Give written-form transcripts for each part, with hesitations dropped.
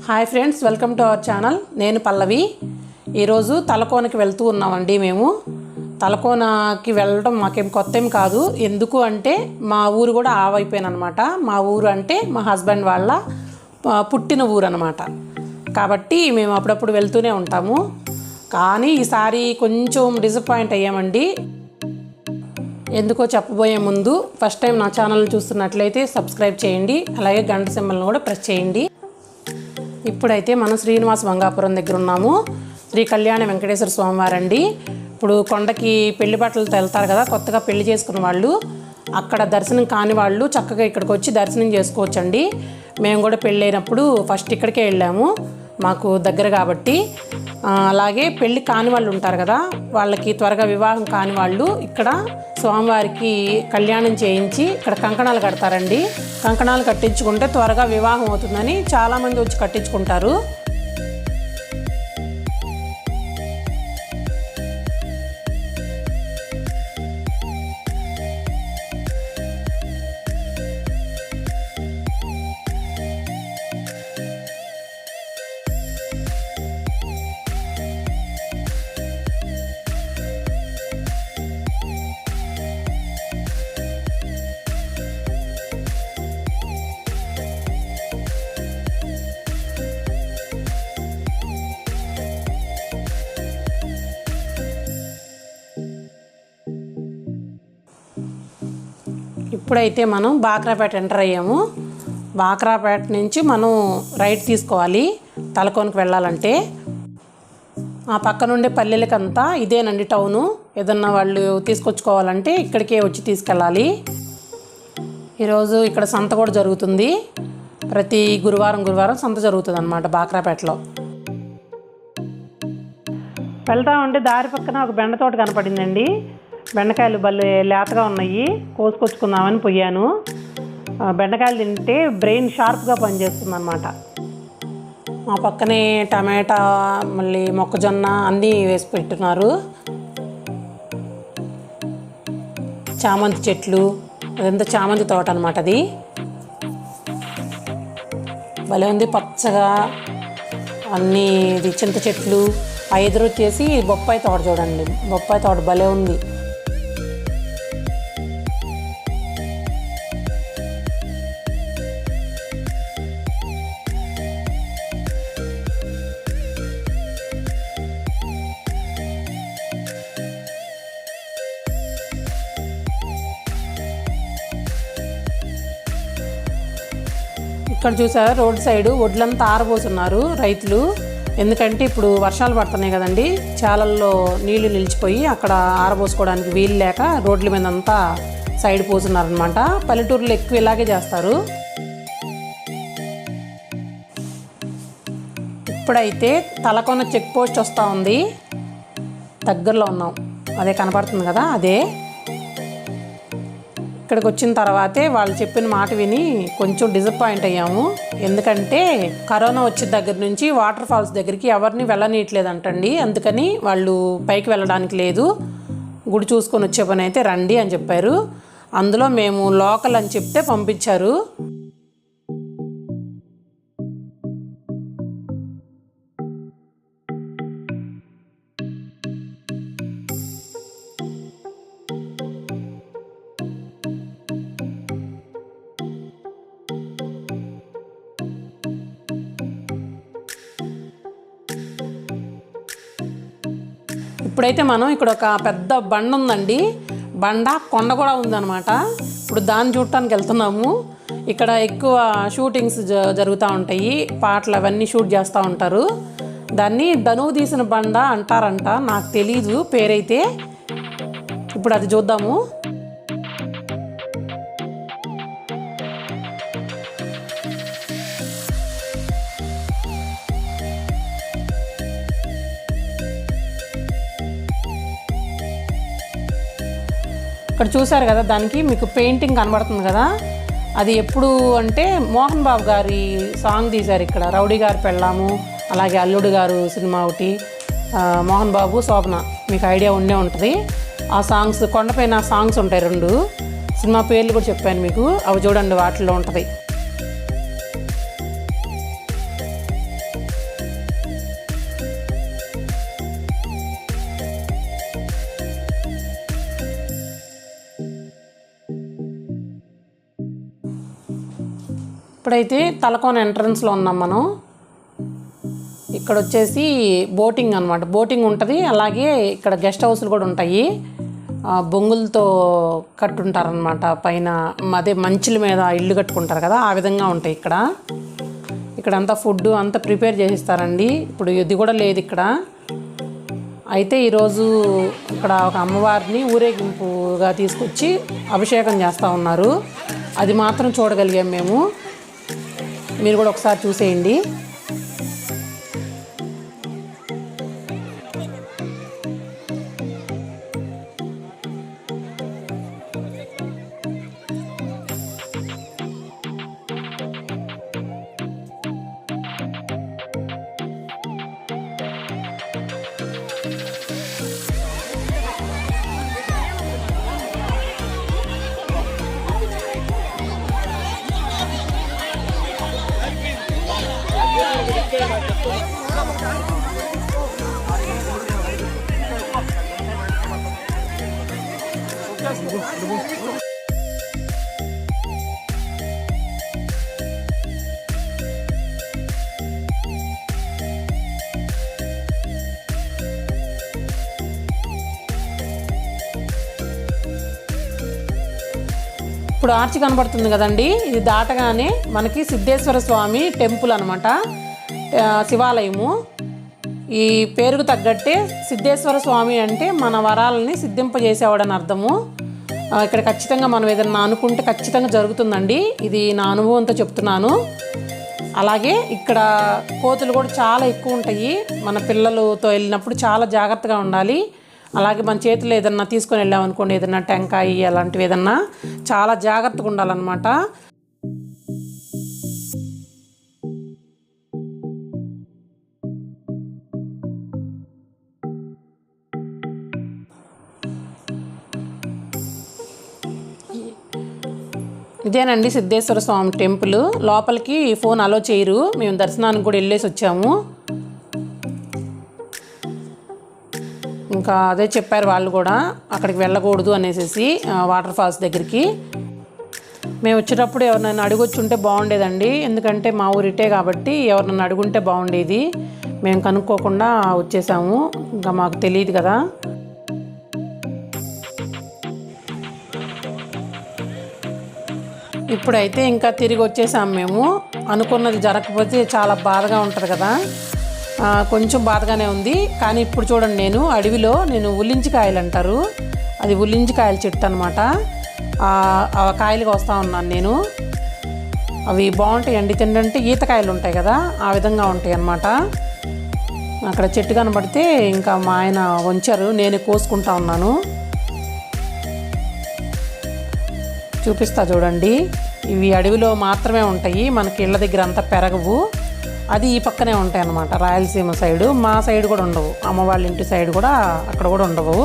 Hi friends, welcome to our channel. నేను పల్లవి. ఈరోజు తలకోనకి వెళ్తూ ఉన్నామండి. మేము తలకోనకి వెళ్ళడం మాకేం కొత్త ఏం కాదు. ఎందుకు అంటే మా ఊరు కూడా ఆ వైపేనమాట. మా ఊరు అంటే మా హస్బెండ్ వాళ్ళ పుట్టిన ఊరు అనమాట. కాబట్టి మేము అప్పుడప్పుడు వెళ్తూనే ఉంటాము. కానీ ఈసారి కొంచెం డిసప్పాయింట్ అయ్యామండి. ఎందుకో చెప్పబోయే ముందు ఫస్ట్ టైం నా ఛానల్ చూస్తున్నట్లయితే సబ్స్క్రైబ్ చేయండి, అలాగే గంట సింబల్ని కూడా ప్రెస్ చేయండి. ఇప్పుడైతే మనం శ్రీనివాస మంగాపురం దగ్గర ఉన్నాము. శ్రీ కళ్యాణ వెంకటేశ్వర స్వామి వారండి. ఇప్పుడు కొండకి పెళ్లి బట్టలు వెళ్తారు కదా, కొత్తగా పెళ్లి చేసుకున్న వాళ్ళు, అక్కడ దర్శనం కాని వాళ్ళు చక్కగా ఇక్కడికి వచ్చి దర్శనం చేసుకోవచ్చండి. మేము కూడా పెళ్ళి అయినప్పుడు ఫస్ట్ ఇక్కడికే వెళ్ళాము, మాకు దగ్గర కాబట్టి. అలాగే పెళ్ళి కాని వాళ్ళు ఉంటారు కదా, వాళ్ళకి త్వరగా వివాహం కాని వాళ్ళు ఇక్కడ స్వామివారికి కళ్యాణం చేయించి ఇక్కడ కంకణాలు కడతారండి. కంకణాలు కట్టించుకుంటే త్వరగా వివాహం అవుతుందని చాలామంది వచ్చి కట్టించుకుంటారు. ఇప్పుడైతే మనం బాక్రాపేట ఎంటర్ అయ్యాము. బాక్రాపేట నుంచి మనం రైట్ తీసుకోవాలి తలకోనకి వెళ్ళాలంటే. ఆ పక్క నుండి పల్లెలకంతా ఇదేనండి టౌను. ఏదన్నా వాళ్ళు తీసుకొచ్చుకోవాలంటే ఇక్కడికే వచ్చి తీసుకెళ్ళాలి. ఈరోజు ఇక్కడ సంత కూడా జరుగుతుంది. ప్రతి గురువారం సంత జరుగుతుంది అన్నమాట బాక్రాపేటలో. వెళ్తా ఉంటే దారి పక్కన ఒక బెండ తోట కనపడిందండి. బెండకాయలు భలే లేతగా ఉన్నాయి, కోసుకొచ్చుకుందామని పోయాను. బెండకాయలు తింటే బ్రెయిన్ షార్ప్గా పనిచేస్తుంది అన్నమాట. మా పక్కనే టమాటా, మళ్ళీ మొక్కజొన్న అన్నీ వేసి పెట్టున్నారు. చామంతి చెట్లు, అదంతా చామంతి తోట అనమాట. అది భలే ఉంది, పచ్చగా అన్నీ. ఇది చింత చెట్లు. ఆ ఎదురు వచ్చేసి బొప్పాయి తోట చూడండి, బొప్పాయి తోట భలే ఉంది. ఇక్కడ చూసారా, రోడ్ సైడ్ వడ్లంతా ఆరబోతున్నారు రైతులు. ఎందుకంటే ఇప్పుడు వర్షాలు పడుతున్నాయి కదండి, చాలల్లో నీళ్లు నిలిచిపోయి అక్కడ ఆరబోసుకోవడానికి వీలు లేక రోడ్ల మీద అంతా సైడ్ పోతున్నారనమాట. పల్లెటూరులో ఎక్కువ ఇలాగే చేస్తారు. ఇప్పుడైతే తలకోన చెక్ పోస్ట్ వస్తూ ఉంది, దగ్గరలో ఉన్నాం. అదే కనపడుతుంది కదా, అదే. ఇక్కడికి వచ్చిన తర్వాతే వాళ్ళు చెప్పిన మాట విని కొంచెం డిసప్పాయింట్ అయ్యాము. ఎందుకంటే కరోనా వచ్చిన దగ్గర నుంచి వాటర్ ఫాల్స్ దగ్గరికి ఎవరిని వెళ్ళనీయట్లేదంటండి. అందుకని వాళ్ళు పైకి వెళ్ళడానికి లేదు, గుడి చూసుకొని వచ్చే పని అయితే రండి అని చెప్పారు. అందులో మేము లోకల్ అని చెప్తే పంపించారు. ఇప్పుడైతే మనం ఇక్కడ ఒక పెద్ద బండ ఉందండి, కొండ కూడా ఉందన్నమాట. ఇప్పుడు దాన్ని చూడటానికి వెళ్తున్నాము. ఇక్కడ ఎక్కువ షూటింగ్స్ జరుగుతూ ఉంటాయి, పాటలు అవన్నీ షూట్ చేస్తూ ఉంటారు. దాన్ని ధనువు తీసిన బండ అంటారంట, నాకు తెలీదు పేరైతే. ఇప్పుడు అది చూద్దాము. ఇక్కడ చూసారు కదా, దానికి మీకు పెయింటింగ్ కనబడుతుంది కదా, అది ఎప్పుడు అంటే మోహన్ బాబు గారి సాంగ్ తీశారు ఇక్కడ. రౌడీ గారు పెళ్ళాము, అలాగే అల్లుడు గారు సినిమా ఒకటి, మోహన్ బాబు శోభన, మీకు ఐడియా ఉండే ఉంటుంది. ఆ సాంగ్స్, కొండపైన సాంగ్స్ ఉంటాయి 2 సినిమా పేర్లు కూడా చెప్పాను మీకు, అవి చూడండి, వాటిల్లో ఉంటుంది. ఇప్పుడైతే తలకోన ఎంట్రన్స్లో ఉన్నాం మనం. ఇక్కడ వచ్చేసి బోటింగ్ అనమాట, బోటింగ్ ఉంటుంది. అలాగే ఇక్కడ గెస్ట్ హౌస్లు కూడా ఉంటాయి, బొంగులతో కట్టుంటారనమాట. పైన అదే మంచుల మీద ఇల్లు కట్టుకుంటారు కదా, ఆ విధంగా ఉంటాయి ఇక్కడ. ఇక్కడంతా ఫుడ్ అంతా ప్రిపేర్ చేసిస్తారండి. ఇప్పుడు ఇది కూడా లేదు ఇక్కడ. అయితే ఈరోజు ఇక్కడ ఒక అమ్మవారిని ఊరేగింపుగా తీసుకొచ్చి అభిషేకం చేస్తూ ఉన్నారు. అది మాత్రం చూడగలిగాం మేము. మీరు కూడా ఒకసారి చూసేయండి. ఇప్పుడు ఆర్చి కనబడుతుంది కదండి, ఇది దాటగానే మనకి సిద్ధేశ్వర స్వామి టెంపుల్ అనమాట, శివాలయము. ఈ పేరుకు తగ్గట్టే సిద్ధేశ్వర స్వామి అంటే మన వరాలని సిద్ధింపజేసేవాడని అర్థము. ఇక్కడ ఖచ్చితంగా మనం ఏదన్నా అనుకుంటే ఖచ్చితంగా జరుగుతుందండి. ఇది నా అనుభవంతో చెప్తున్నాను. అలాగే ఇక్కడ కోతులు కూడా చాలా ఎక్కువ ఉంటాయి. మన పిల్లలతో వెళ్ళినప్పుడు చాలా జాగ్రత్తగా ఉండాలి. అలాగే మన చేతిలో ఏదన్నా తీసుకొని వెళ్ళామనుకోండి, ఏదన్నా టెంకాయ అలాంటివి ఏదన్నా చాలా జాగ్రత్తగా ఉండాలన్నమాట. ఇదేనండి సిద్ధేశ్వర స్వామి టెంపుల్. లోపలికి ఫోన్ అలో చేయరు. మేము దర్శనానికి కూడా వెళ్ళేసి వచ్చాము. ఇంకా అదే చెప్పారు వాళ్ళు కూడా, అక్కడికి వెళ్ళకూడదు అనేసి వాటర్ ఫాల్స్ దగ్గరికి. మేము వచ్చేటప్పుడు ఎవరినైనా అడుగొచ్చి ఉంటే బాగుండేదండి, ఎందుకంటే మా ఊరిటే కాబట్టి ఎవరినైనా అడుగుంటే బాగుండేది. మేము కనుక్కోకుండా వచ్చేసాము, ఇంకా మాకు తెలియదు కదా. ఇప్పుడైతే ఇంకా తిరిగి వచ్చేసాము మేము. అనుకున్నది జరగకపోతే చాలా బాధగా ఉంటుంది కదా, కొంచెం బాధగానే ఉంది. కానీ ఇప్పుడు చూడండి, నేను అడవిలో ఉల్లించికాయలు అంటారు, అది ఉల్లించికాయల చెట్టు అనమాట. ఆ కాయలుగా వస్తూ ఉన్నాను నేను. అవి బాగుంటాయండి తింటే, ఈతకాయలు ఉంటాయి కదా ఆ విధంగా ఉంటాయి అన్నమాట. అక్కడ చెట్టు కనబడితే ఇంకా మా ఆయన వంచారు, నేనే కోసుకుంటా ఉన్నాను. చూపిస్తా చూడండి. ఇవి అడవిలో మాత్రమే ఉంటాయి, మనకి ఇళ్ళ దగ్గర అంతా పెరగవు. అది ఈ పక్కనే ఉంటాయి అన్నమాట, రాయలసీమ సైడు. మా సైడ్ కూడా ఉండవు, అమ్మ వాళ్ళ ఇంటి సైడ్ కూడా అక్కడ కూడా ఉండవు.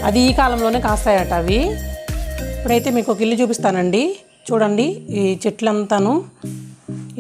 అది ఈ కాలంలోనే కాస్తాయట అవి. ఇప్పుడైతే మీకు ఒక ఇల్లు చూపిస్తానండి. చూడండి, ఈ చెట్లంతాను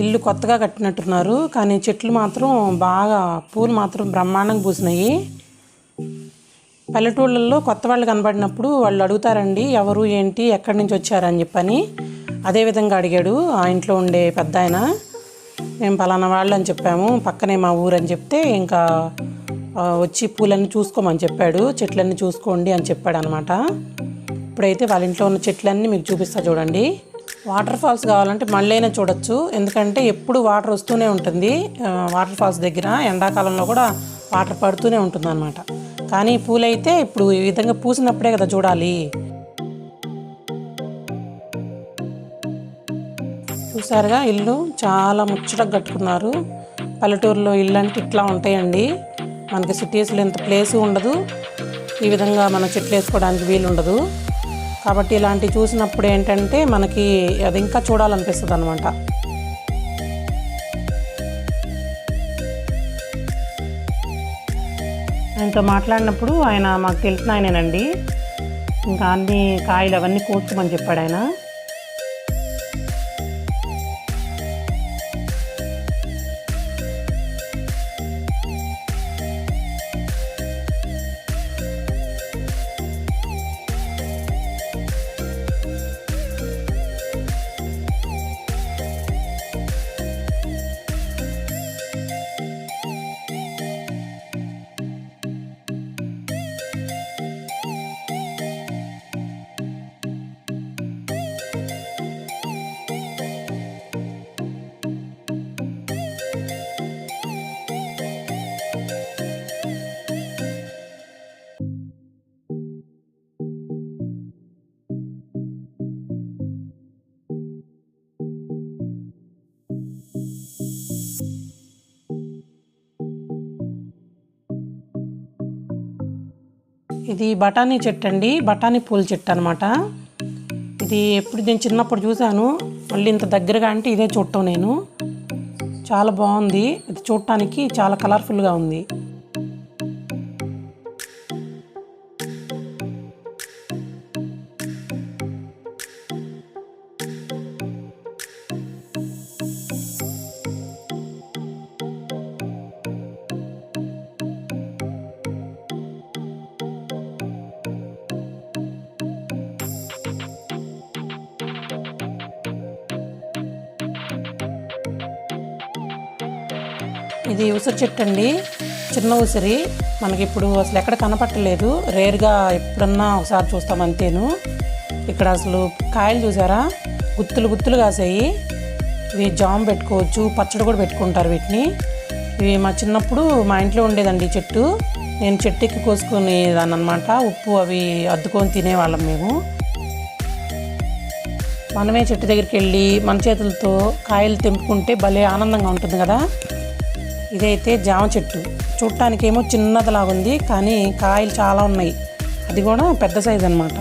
ఇల్లు కొత్తగా కట్టినట్టున్నారు, కానీ చెట్లు మాత్రం బాగా పూలు మాత్రం బ్రహ్మాండంగా పూసినాయి. పల్లెటూళ్ళల్లో కొత్త వాళ్ళు కనబడినప్పుడు వాళ్ళు అడుగుతారండి, ఎవరు ఏంటి ఎక్కడి నుంచి వచ్చారని చెప్పని. అదేవిధంగా అడిగాడు ఆ ఇంట్లో ఉండే పెద్ద ఆయన. మేము పలానా వాళ్ళు అని చెప్పాము, పక్కనే మా ఊరు అని చెప్తే ఇంకా వచ్చి పూలన్నీ చూసుకోమని చెప్పాడు, చెట్లన్నీ చూసుకోండి అని చెప్పాడు అనమాట. ఇప్పుడైతే వాళ్ళ ఇంట్లో ఉన్న చెట్లన్నీ మీకు చూపిస్తా చూడండి. వాటర్ ఫాల్స్ కావాలంటే మళ్ళీనే చూడొచ్చు, ఎందుకంటే ఎప్పుడు వాటర్ వస్తూనే ఉంటుంది వాటర్ ఫాల్స్ దగ్గర. ఎండాకాలంలో కూడా వాటర్ పడుతూనే ఉంటుంది అనమాట. కానీ పూలైతే ఇప్పుడు ఈ విధంగా పూసినప్పుడే కదా చూడాలి. చూసారుగా, ఇల్లు చాలా ముచ్చటగా కట్టుకున్నారు. పల్లెటూరులో ఇల్లు అంటే ఇట్లా ఉంటాయండి. మనకి సిటీస్లో ఇంత ప్లేసు ఉండదు, ఈ విధంగా మన చెట్లు వేసుకోవడానికి వీలు ఉండదు. కాబట్టి ఇలాంటివి చూసినప్పుడు ఏంటంటే మనకి అది ఇంకా చూడాలనిపిస్తుంది అనమాట. ఆయనతో మాట్లాడినప్పుడు ఆయన మాకు తెలిసిన ఆయనేనండి, ఇంకా అన్ని కాయలు అవన్నీ కోసుకోమని చెప్పాడు ఆయన. ఇది బఠానీ చెట్టు అండి, బఠానీ పూల చెట్టు అనమాట. ఇది ఎప్పుడు నేను చిన్నప్పుడు చూశాను, మళ్ళీ ఇంత దగ్గరగా అంటే ఇదే చూడటం నేను. చాలా బాగుంది, ఇది చూడటానికి చాలా కలర్ఫుల్గా ఉంది. ఇది ఉసిరి చెట్టు అండి, చిన్న ఉసిరి. మనకి ఇప్పుడు అసలు ఎక్కడ కనపట్టలేదు, రేర్గా ఎప్పుడన్నా ఒకసారి చూస్తాం అంతేను. ఇక్కడ అసలు కాయలు చూసారా, గుత్తులు గుత్తులు కాసాయి. ఇవి జామ్ పెట్టుకోవచ్చు, పచ్చడి కూడా పెట్టుకుంటారు వీటిని. ఇవి మా చిన్నప్పుడు మా ఇంట్లో ఉండేదండి చెట్టు. నేను చెట్టు ఎక్కి కోసుకునేదాన్ని అనమాట. ఉప్పు అవి అద్దుకొని తినేవాళ్ళం మేము. మనమే చెట్టు దగ్గరికి వెళ్ళి మన చేతులతో కాయలు తెంపుకుంటే భలే ఆనందంగా ఉంటుంది కదా. ఇదైతే జామ చెట్టు, చూడటానికేమో చిన్నదిలాగుంది కానీ కాయలు చాలా ఉన్నాయి. అది కూడా పెద్ద సైజు అనమాట.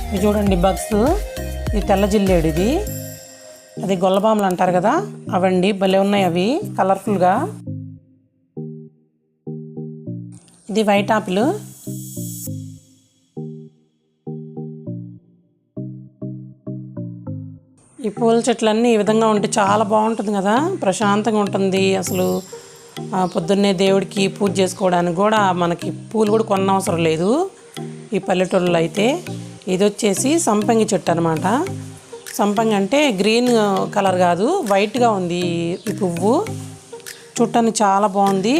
ఇది చూడండి బగ్స్, ఇది తెల్ల జిల్లేడు, ఇది అది గొల్లబాములు అంటారు కదా అవండి, భలే ఉన్నాయి అవి కలర్ఫుల్గా. ఇది వైట్ ఆపిల్. ఈ పూల చెట్లన్నీ ఈ విధంగా ఉంటే చాలా బాగుంటుంది కదా, ప్రశాంతంగా ఉంటుంది. అసలు పొద్దున్నే దేవుడికి పూజ చేసుకోవడానికి కూడా మనకి పూలు కూడా కొనవసరం లేదు ఈ పల్లెటూరులో అయితే. ఇది వచ్చేసి సంపంగి చెట్టు అనమాట. సంపంగి అంటే గ్రీన్ కలర్ కాదు, వైట్గా ఉంది ఈ పువ్వు. చూడటానికి చాలా బాగుంది,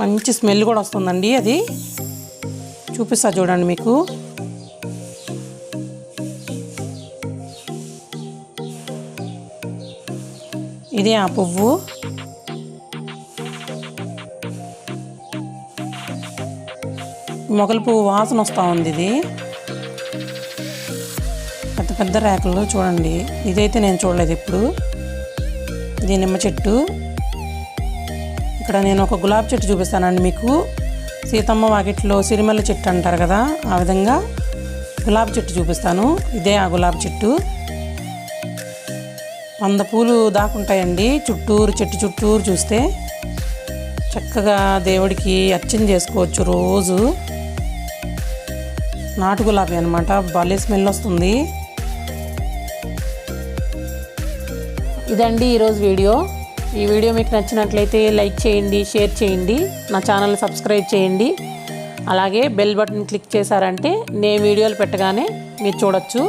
మంచి స్మెల్ కూడా వస్తుందండి. అది చూపిస్తా చూడండి మీకు. ఇదే ఆ పువ్వు. మొగలి పువ్వు వాసన వస్తూ ఉంది. ఇది పెద్ద పెద్ద రేకలు చూడండి. ఇదైతే నేను చూడలేదు ఎప్పుడు. ఇది నిమ్మ చెట్టు. ఇక్కడ నేను ఒక గులాబీ చెట్టు చూపిస్తానండి మీకు. సీతమ్మ వాకిట్లో సిరిమల్ల చెట్టు అంటారు కదా, ఆ విధంగా గులాబీ చెట్టు చూపిస్తాను. ఇదే ఆ గులాబీ చెట్టు. 100 పూలు దాకుంటాయండి చుట్టూరు, చెట్టు చుట్టూరు చూస్తే. చక్కగా దేవుడికి అర్చన చేసుకోవచ్చు రోజు. నాటు గులాబీ అనమాట, భలే స్మెల్ వస్తుంది. ఇదండి ఈరోజు వీడియో. ఈ వీడియో మీకు నచ్చినట్లయితే లైక్ చేయండి, షేర్ చేయండి, నా ఛానల్ని సబ్స్క్రైబ్ చేయండి. అలాగే బెల్ బటన్ క్లిక్ చేశారంటే నేను వీడియోలు పెట్టగానే మీరు చూడొచ్చు.